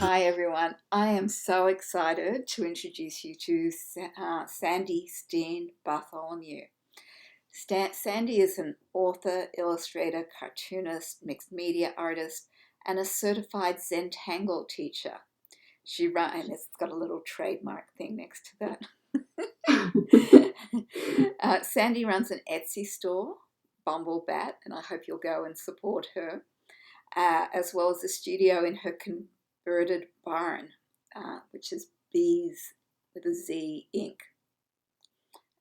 Hi everyone. I am so excited to introduce you to Sandy Steen Bartholomew. Sandy is an author, illustrator, cartoonist, mixed media artist, and a certified Zentangle teacher. And it's got a little trademark thing next to that. Sandy runs an Etsy store, Bumblebat, and I hope you'll go and support her, as well as a studio in her converted barn, which is Bees with a Z Inc.,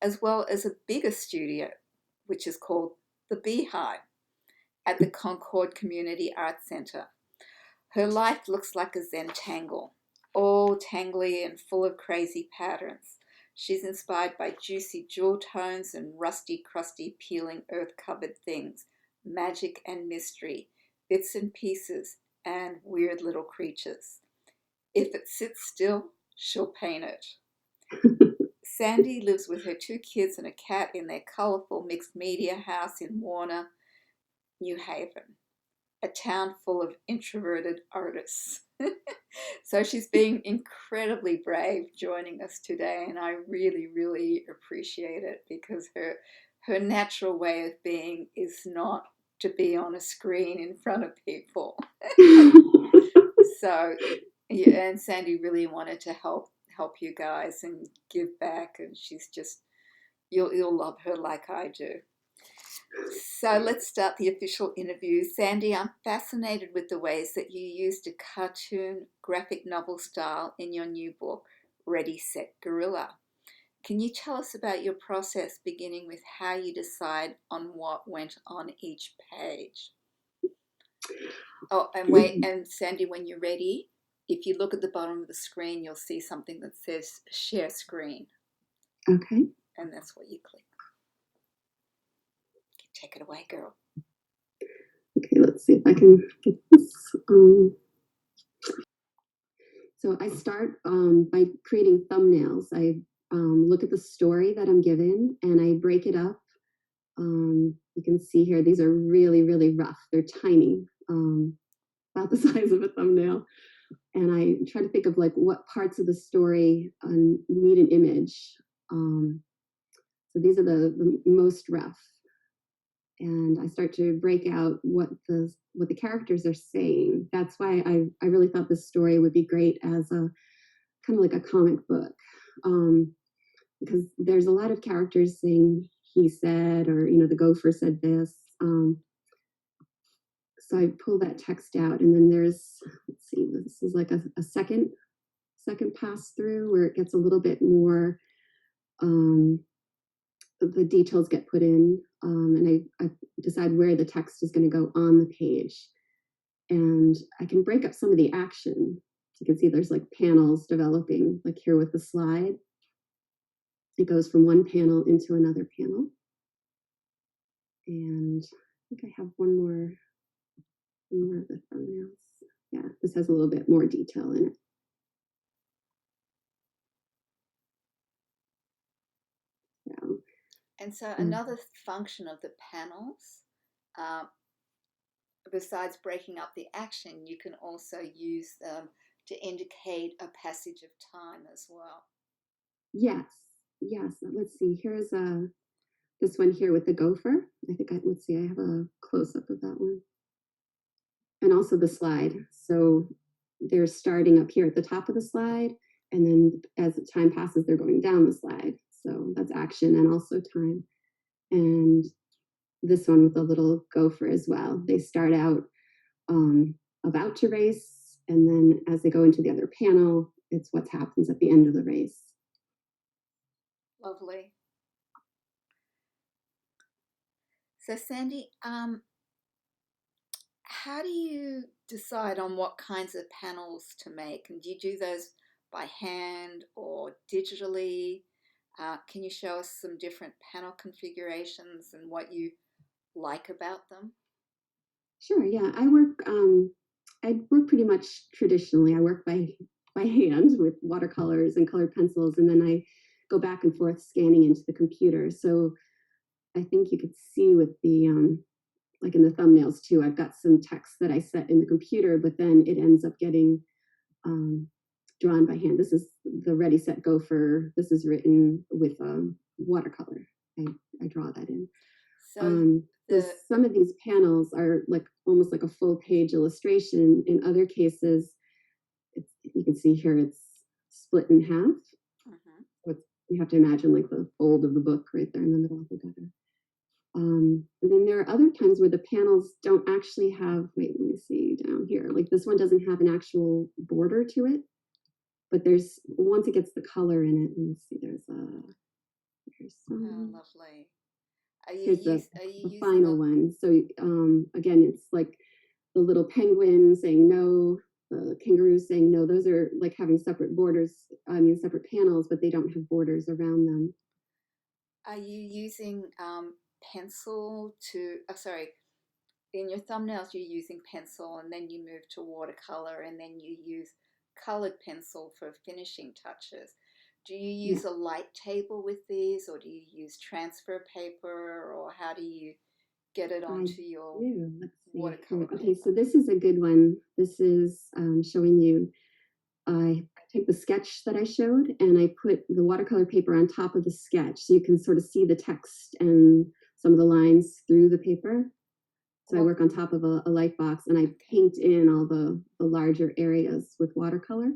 as well as a bigger studio, which is called the Beehive at the Concord Community Arts Centre. Her life looks like a Zentangle, all tangly and full of crazy patterns. She's inspired by juicy jewel tones and rusty, crusty, peeling, earth-covered things, magic and mystery, bits and pieces, and weird little creatures. If it sits still, she'll paint it. Sandy lives with her 2 kids and a cat in their colourful mixed media house in Warner, New Haven, a town full of introverted artists. So she's being incredibly brave joining us today, and I really, really appreciate it because her natural way of being is not to be on a screen in front of people. So, yeah, and Sandy really wanted to help you guys and give back, and she's just you'll love her like I do. So let's start the official interview. Sandy, I'm fascinated with the ways that you used a cartoon graphic novel style in your new book, Ready, Set, Gorilla. Can you tell us about your process, beginning with how you decide on what went on each page? Oh, and wait, and Sandy, when you're ready, if you look at the bottom of the screen, you'll see something that says share screen. Okay. And that's what you click. Take it away, girl. Okay, let's see if I can get this. So I start by creating thumbnails. I look at the story that I'm given and I break it up. You can see here, these are really, really rough. They're tiny, about the size of a thumbnail. And I try to think of like what parts of the story need an image. So these are the most rough. And I start to break out what the characters are saying. That's why I really thought this story would be great as a kind of like a comic book, because there's a lot of characters saying he said, or the gopher said this. So I pull that text out, and then there's, let's see, this is like a second pass through where it gets a little bit more. The details get put in, and I decide where the text is going to go on the page. And I can break up some of the action. So you can see there's like panels developing, like here with the slide. It goes from one panel into another panel. And I think I have one more of the thumbnails. Yeah, this has a little bit more detail in it. And so another function of the panels, besides breaking up the action, you can also use them to indicate a passage of time as well. Yes. Let's see. Here's this one here with the gopher. Let's see. I have a close up of that one, and also the slide. So they're starting up here at the top of the slide, and then as time passes, they're going down the slide. So that's action and also time. And this one with the little gopher as well. They start out about to race, and then as they go into the other panel, it's what happens at the end of the race. Lovely. So Sandy, how do you decide on what kinds of panels to make? And do you do those by hand or digitally? Can you show us some different panel configurations and what you like about them? Sure. Yeah, I work pretty much traditionally. I work by hand with watercolors and colored pencils, and then I go back and forth scanning into the computer. So I think you could see with the like in the thumbnails too, I've got some text that I set in the computer, but then it ends up getting drawn by hand. This is the Ready, Set, Go for, this is written with watercolor. I draw that in. So some of these panels are like almost like a full page illustration. In other cases, you can see here it's split in half. You have to imagine like the fold of the book right there in the middle of the gutter. And then there are other times where the panels don't actually have, wait, let me see down here. Like this one doesn't have an actual border to it, but there's, once it gets the color in it, let me see, there's some. Oh, lovely. Here's the final one. So again, it's like the little penguin saying no, the kangaroo saying no. Those are like having separate borders, separate panels, but they don't have borders around them. Are you using pencil to, in your thumbnails you're using pencil and then you move to watercolor and then you use colored pencil for finishing touches. Do you use a light table with these, or do you use transfer paper, or how do you get it onto your watercolor paper? Okay, so this is a good one. This is showing you, I take the sketch that I showed and I put the watercolor paper on top of the sketch so you can sort of see the text and some of the lines through the paper. So I work on top of a light box and I paint in all the larger areas with watercolor.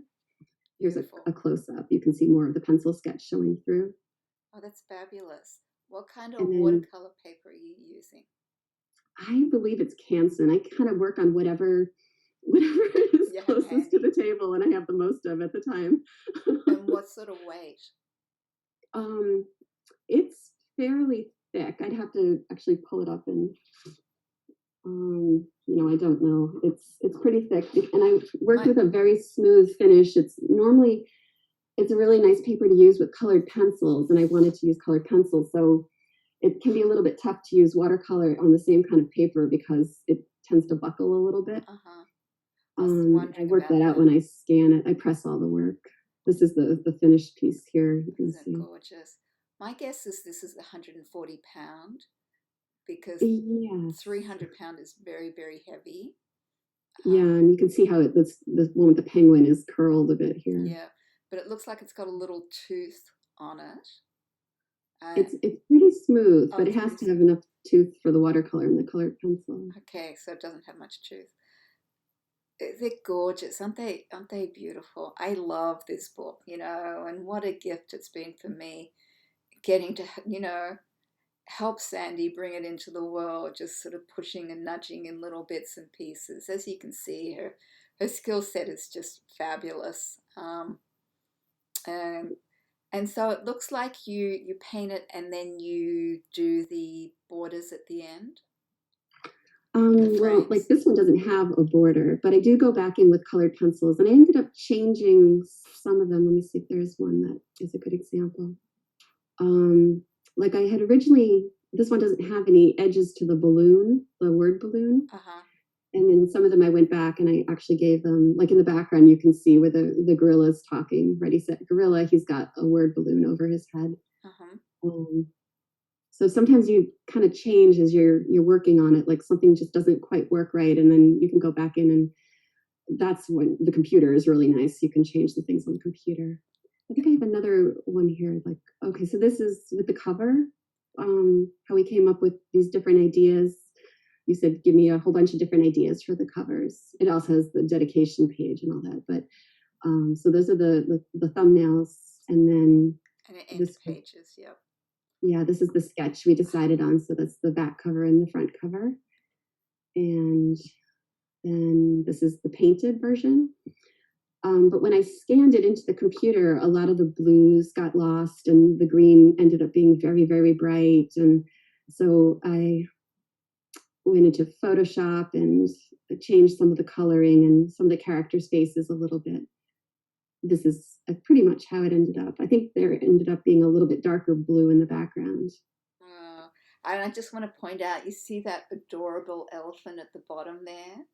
Here's a close-up. You can see more of the pencil sketch showing through. Oh, that's fabulous. What kind of watercolor paper are you using? I believe it's Canson. I kind of work on whatever is closest to the table and I have the most of at the time. And what sort of weight? It's fairly thick. I'd have to actually pull it up and I don't know. It's pretty thick, and I worked with a very smooth finish. It's a really nice paper to use with colored pencils, and I wanted to use colored pencils, so it can be a little bit tough to use watercolor on the same kind of paper because it tends to buckle a little bit. I work that out when I scan it. I press all the work. This is the finished piece here. You can see. Gorgeous. My guess is this is 140 pound. Because 300 pound is very, very heavy. And you can see how this one with the penguin is curled a bit here. Yeah, but it looks like it's got a little tooth on it. It's pretty smooth, but it has to have enough tooth for the watercolor and the colored pencil. Okay, so it doesn't have much tooth. They're gorgeous, aren't they? Aren't they beautiful? I love this book, and what a gift it's been for me, getting to, help Sandy bring it into the world, just sort of pushing and nudging in little bits and pieces. As you can see, her skill set is just fabulous. And so it looks like you paint it and then you do the borders at the end. Well, like this one doesn't have a border, but I do go back in with colored pencils, and I ended up changing some of them. Let me see if there's one that is a good example. Like I had originally, this one doesn't have any edges to the balloon, the word balloon. And then some of them I went back and I actually gave them, like in the background, you can see where the gorilla's talking, Ready, Set, Gorilla. He's got a word balloon over his head. So sometimes you kind of change as you're working on it, like something just doesn't quite work right. And then you can go back in, and that's when the computer is really nice. You can change the things on the computer. I think I have another one here. Like, okay, so this is with the cover, how we came up with these different ideas. You said, give me a whole bunch of different ideas for the covers. It also has the dedication page and all that. But so those are the thumbnails. And then this pages, yep. Yeah, this is the sketch we decided on. So that's the back cover and the front cover. And then this is the painted version. But when I scanned it into the computer, a lot of the blues got lost and the green ended up being very, very bright. And so I went into Photoshop and changed some of the coloring and some of the characters' faces a little bit. This is pretty much how it ended up. I think there ended up being a little bit darker blue in the background. And I just want to point out, you see that adorable elephant at the bottom there?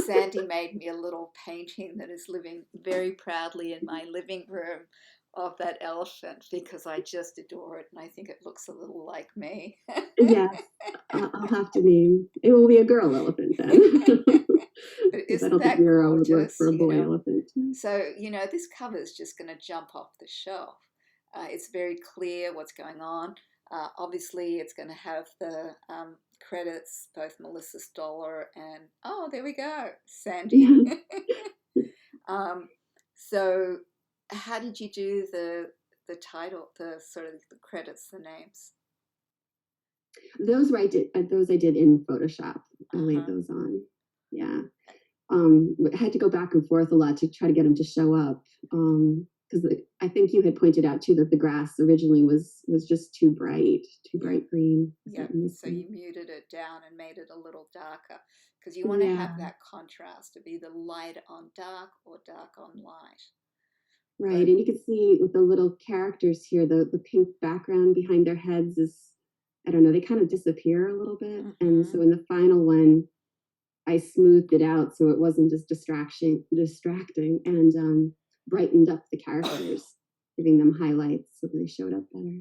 Sandy made me a little painting that is living very proudly in my living room of that elephant because I just adore it and I think it looks a little like me. Yes, I'll have to name. It will be a girl elephant then. Isn't I don't that think Mira gorgeous? would work for a boy elephant. So, this cover is just going to jump off the shelf. It's very clear what's going on. Obviously, it's going to have the credits, both Melissa Stoller and, oh, there we go, Sandy. Yeah. So, how did you do the title, the sort of the credits, the names? Those I did in Photoshop. I laid Uh-huh. those on. Yeah. I had to go back and forth a lot to try to get them to show up. Because I think you had pointed out too that the grass originally was just too bright green. Yeah. So you muted it down and made it a little darker because you want to have Yeah, that contrast of either light on dark or dark on light. right. But And you can see with the little characters here, the pink background behind their heads is, I don't know, they kind of disappear a little bit. And mm-hmm. so in the final one, I smoothed it out so it wasn't just distracting, and brightened up the characters, giving them highlights so they showed up better.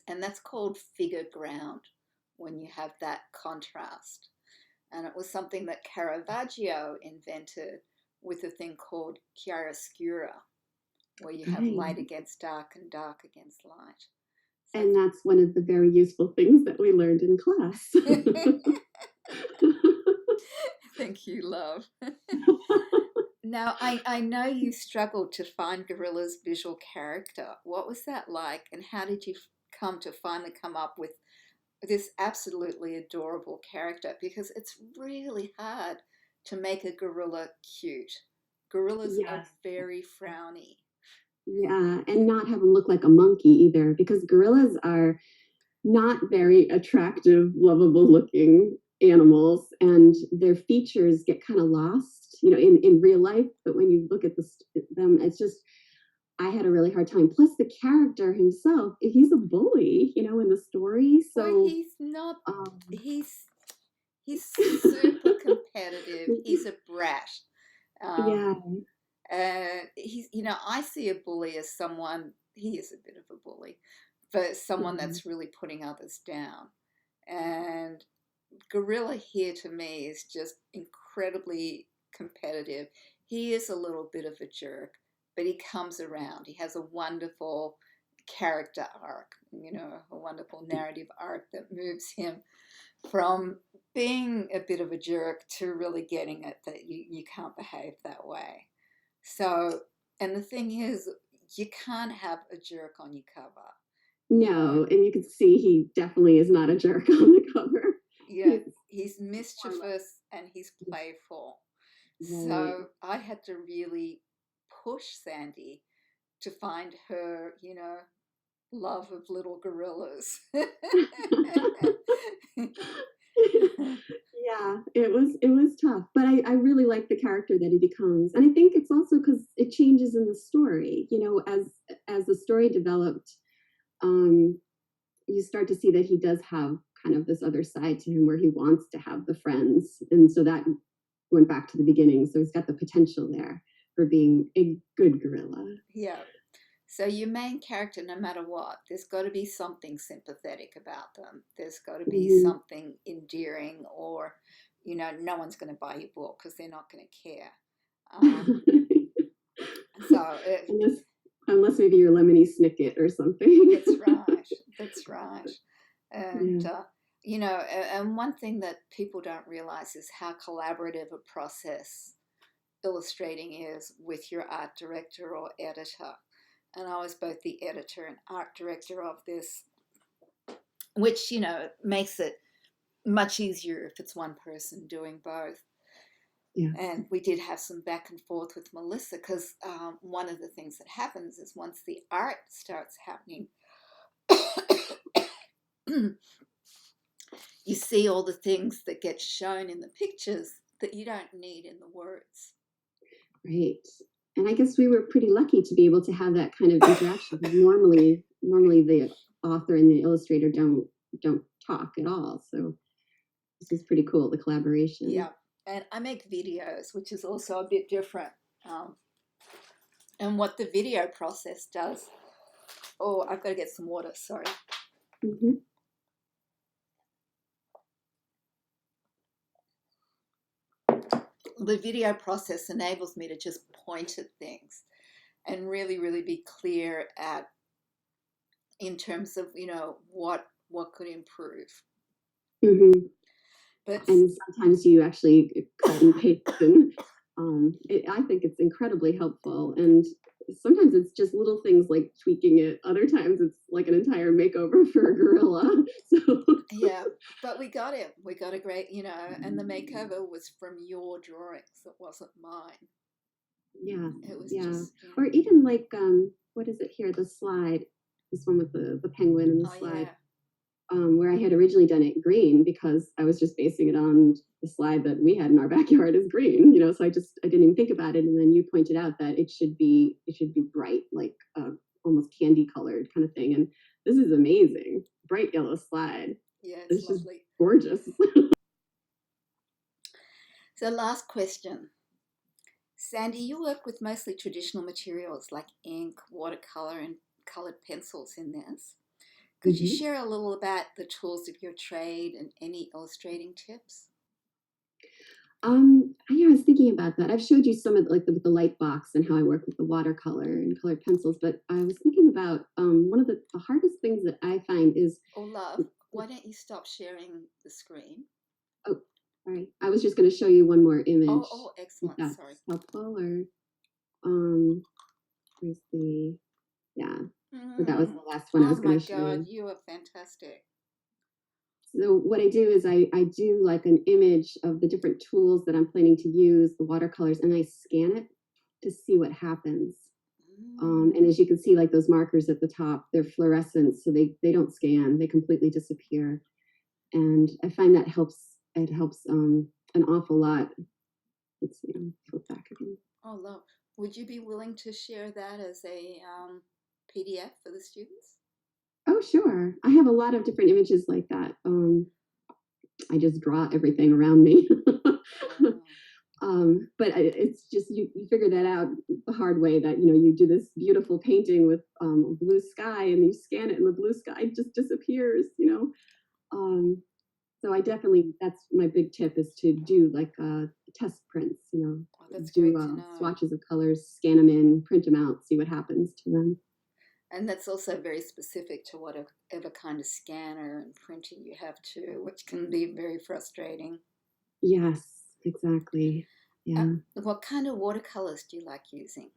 And that's called figure ground when you have that contrast. And it was something that Caravaggio invented with a thing called chiaroscuro, where you have Right. light against dark and dark against light. So And that's one of the very useful things that we learned in class. thank you, love. Now, I know you struggled to find Gorilla's visual character. What was that like, and how did you come to finally come up with this absolutely adorable character? Because it's really hard to make a gorilla cute. Gorillas are Yes. very frowny. Yeah, and not have them look like a monkey either, because gorillas are not very attractive, lovable looking animals, and their features get kind of lost, in real life. But when you look at them, it's just, I had a really hard time. Plus, the character himself, he's a bully, in the story. Well, So, he's not. um, He's super competitive. He's a brat. Um, yeah. he's, I see a bully as someone, he is a bit of a bully, but someone Mhm. that's really putting others down. And Gorilla here to me is just incredibly competitive. He is a little bit of a jerk, but he comes around. He has a wonderful character arc, a wonderful narrative arc that moves him from being a bit of a jerk to really getting it that you can't behave that way. So, and the thing is, you can't have a jerk on your cover, you know. No, and you can see he definitely is not a jerk on the cover. Yeah, He's he's more like, mischievous and he's playful. right. So I had to really push Sandy to find her, love of little gorillas. Yeah, it was tough, but I really like the character that he becomes, and I think it's also because it changes in the story. As the story developed, um, you start to see that he does have kind of this other side to him where he wants to have the friends, and so that went back to the beginning. So he's got the potential there for being a good gorilla. Yeah. So your main character, no matter what, there's got to be something sympathetic about them. There's got to be Mhm. something endearing, or no one's going to buy your book because they're not going to care. Um, so unless unless maybe you're Lemony Snicket or something. that's right. That's right. Yeah. And and one thing that people don't realize is how collaborative a process illustrating is with your art director or editor. And I was both the editor and art director of this, which, makes it much easier if it's one person doing both. Yes. And we did have some back and forth with Melissa because one of the things that happens is once the art starts happening, you see all the things that get shown in the pictures that you don't need in the words. Right. And I guess we were pretty lucky to be able to have that kind of interaction. Normally the author and the illustrator don't talk at all. So this is pretty cool, the collaboration. Yeah. And I make videos, which is also a bit different. Um, and what the video process does. Oh, I've got to get some water, sorry. Mm-hmm. the video process enables me to just point at things and really, really be clear at in terms of what could improve. Mm-hmm. But And sometimes you actually cut and paste, and I think it's incredibly helpful. And sometimes it's just little things like tweaking it. Other times it's like an entire makeover for a gorilla. So yeah, but we got it. We got a great, and the makeover was from your drawings. It wasn't mine. yeah, It was yeah. just, Or even like what is it here? The slide, this one with the penguin and the oh slide. yeah, Where I had originally done it green because I was just basing it on the slide that we had in our backyard is green, so I didn't even think about it. And then you pointed out that it should be bright, like almost candy colored kind of thing. And this is amazing, bright yellow slide. yeah, it's It's just lovely. gorgeous. So last question. Sandy, you work with mostly traditional materials like ink, watercolor, and colored pencils in this. Could you Mm-hmm. share a little about the tools of your trade and any illustrating tips? Yeah, I was thinking about that. I've showed you some of like with the light box and how I work with the watercolor and colored pencils, but I was thinking about one of the hardest things that I find is. Oh, love, why don't you stop sharing the screen? Oh, sorry. I was just going to show you one more image. Oh, If excellent. that's Sorry. helpful, or where's the yeah. So that was the last one I was Oh going my to show God, you. you are fantastic. So what I do is I do like an image of the different tools that I'm planning to use, the watercolors, and I scan it to see what happens. And as you can see, like those markers at the top, they're fluorescent, so they don't scan; they completely disappear. And I find that helps. It helps an awful lot. Let's see, I'll flip back again. Oh, love. Would you be willing to share that as a PDF for the students? Oh, sure. I have a lot of different images like that. I just draw everything around me. But it's just you figure that out the hard way, that you do this beautiful painting with blue sky, and you scan it and the blue sky just disappears. So I definitely, that's my big tip, is to do like test prints. Oh, that's Do great to know. swatches of colors, scan them in, print them out, see what happens to them. And that's also very specific to whatever kind of scanner and printer you have too, which can be very frustrating. Yes, exactly. Yeah. What kind of watercolors do you like using?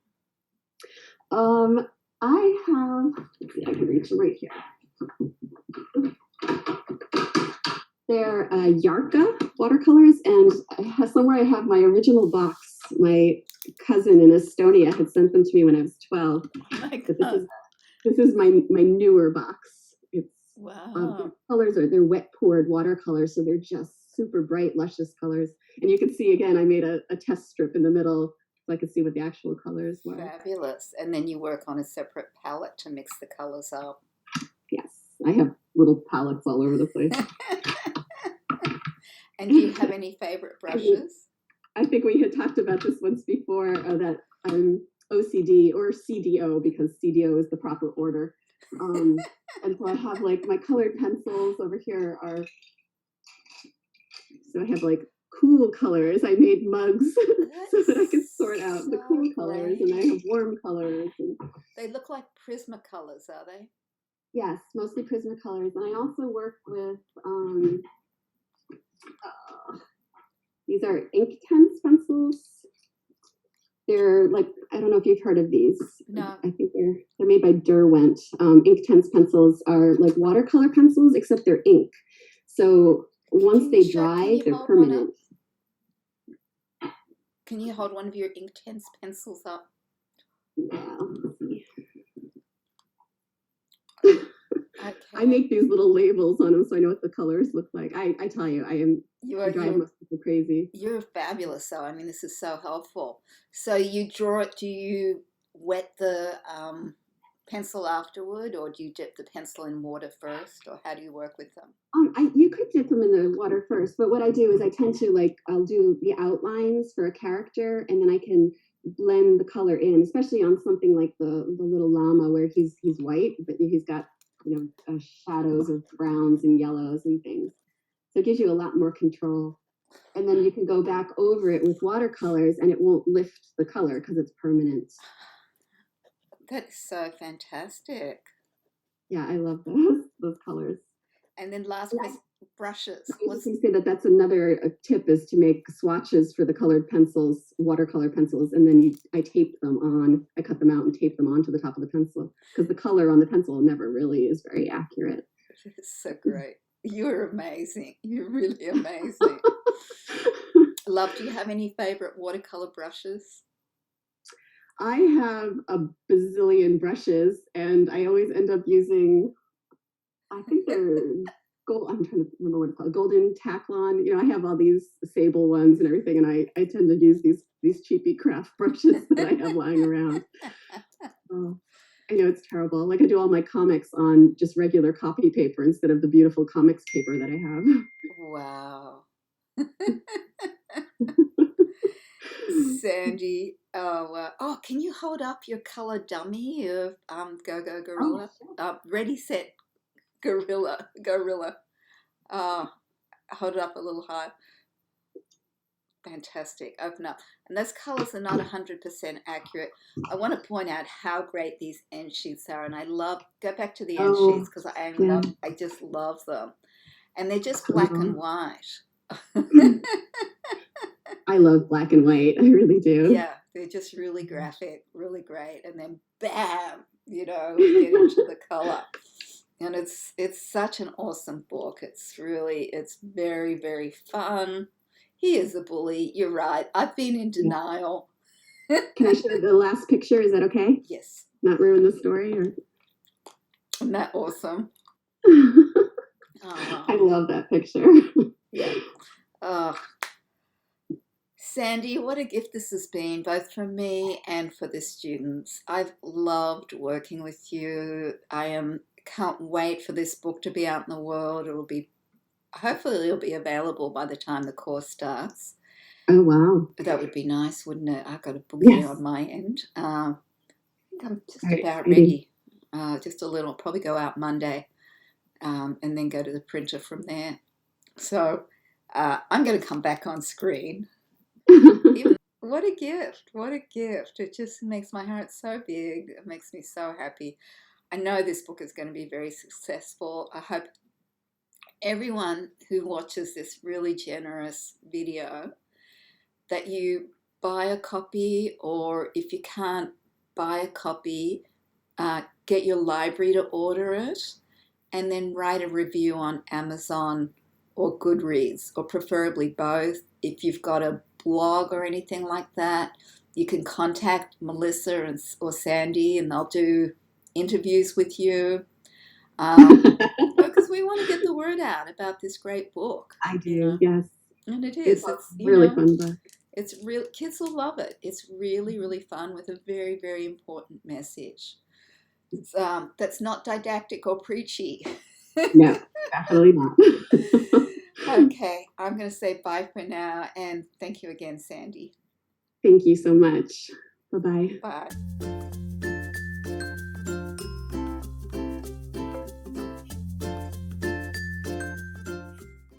I have, let's see, I can reach them right here. They're Yarka watercolors, and somewhere I have my original box. My cousin in Estonia had sent them to me when I was 12. But this is my newer box. It's wow. The colors they're wet poured watercolors, so they're just super bright, luscious colors. And you can see again, I made a test strip in the middle so I could see what the actual colors were. Fabulous. And then you work on a separate palette to mix the colors up. Yes, I have little palettes all over the place. And do you have any favorite brushes? I think we had talked about this once before, that I'm OCD or CDO, because CDO is the proper order. And so I have like my colored pencils over here so I have like cool colors. I made mugs so that I could sort out the cool colors, and I have warm colors. And they look like Prismacolors, are they? Yes, mostly Prismacolors. And I also work with these are Inktense pencils. They're like, I don't know if you've heard of these. No. I think they're made by Derwent. Inktense pencils are like watercolor pencils, except they're ink. So once they dry, they're permanent. Can you hold one of your Inktense pencils up? Yeah. Okay. I make these little labels on them so I know what the colors look like. I tell you, I drive most people crazy. You're fabulous, though. I mean, this is so helpful. So you draw it. Do you wet the pencil afterward, or do you dip the pencil in water first, or how do you work with them? You could dip them in the water first, but what I do is I tend to I'll do the outlines for a character, and then I can blend the color in, especially on something like the little llama, where he's white, but he's got shadows of browns and yellows and things. So it gives you a lot more control. And then you can go back over it with watercolors and it won't lift the color because it's permanent. That is so fantastic. Yeah, I love those colors. And then last question, brushes. I was just going to say that that's another tip is to make swatches for the colored pencils, watercolor pencils, and then I tape them on. I cut them out and tape them onto the top of the pencil because the color on the pencil never really is very accurate. It's so great. You're amazing. You're really amazing. Love, do you have any favorite watercolor brushes? I have a bazillion brushes, and I always end up using, I think they're gold. I'm trying to remember what it's called. Golden Taklon. You know, I have all these sable ones and everything, and I tend to use these cheapy craft brushes that I have lying around. Oh, I know it's terrible. Like I do all my comics on just regular copy paper instead of the beautiful comics paper that I have. Wow. Sandy, oh, can you hold up your color dummy of Go Go Gorilla? Ready, Set, Gorilla. Hold it up a little high. Fantastic. Open up. And those colors are not 100% accurate. I want to point out how great these end sheets are. And I love, go back to the end sheets because I just love them. And they're just black and white. I love black and white. I really do. Yeah, they're just really graphic, really great. And then bam, we get into the color. And it's such an awesome book. It's very, very fun. He is a bully. You're right. I've been in denial. Can I show the last picture? Is that okay? Yes. Not ruin the story? Or? Isn't that awesome? I love that picture. Yeah. Sandy, what a gift this has been, both for me and for the students. I've loved working with you. Can't wait for this book to be out in the world. Hopefully it'll be available by the time the course starts. Oh, wow. That would be nice, wouldn't it? I've got a book here on my end. I think I'm just about ready. Just a little, probably go out Monday and then go to the printer from there. So I'm going to come back on screen. What a gift. What a gift. It just makes my heart so big. It makes me so happy. I know this book is going to be very successful. I hope everyone who watches this really generous video that you buy a copy, or if you can't buy a copy, get your library to order it and then write a review on Amazon or Goodreads, or preferably both. If you've got a blog or anything like that, you can contact Melissa or Sandy and they'll do interviews with you. Because we want to get the word out about this great book. I do, yes. And it is. It's really fun book. It's real. Kids will love it. It's really, really fun with a very, very important message. That's not didactic or preachy. No, definitely not. Okay, I'm going to say bye for now, and thank you again, Sandy. Thank you so much. Bye-bye. Bye.